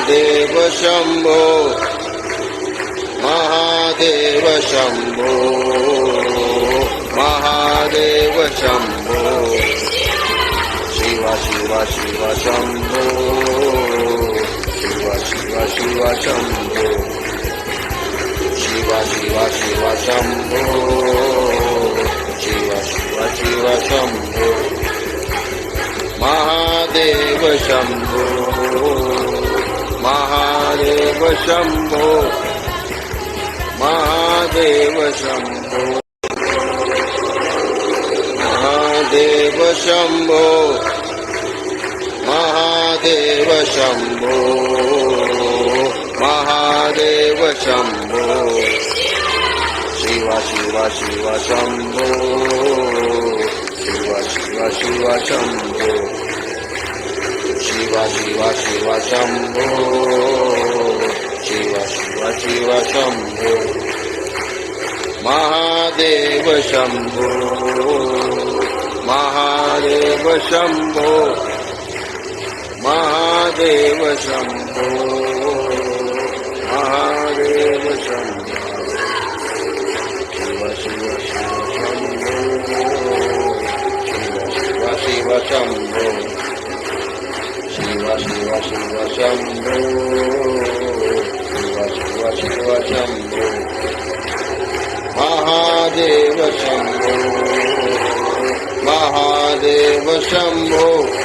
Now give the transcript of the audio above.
Mahadev Shambho Mahadev Shambho Mahadev Shambho Shiv Shiv Shiv Shambho Shiv Shiv Shiv Shambho Shiv Shiv Shiv Shambho Shiv Shiv Shiv Shambho Mahadev Shambho Mahadev Shambho Mahadev Shambho Mahadev Shambho Mahadev Shambho Mahadev Shambho Shiv Shiv Shiv Shambho Shiv Shiv Shiv Shambho Shiv Shiv Shiv Shambho Shiv Shiv Shiv Shambho Mahadev Shambho Mahadev Shambho Mahadev Shambho Mahadev Shambho Shiv Shiv Shiv Shambho Shiv Shiv Shambho Shiv Shiv Shiv Shambho Shiv Shiv Shiv Shambho Mahadev Shambho Mahadev Shambho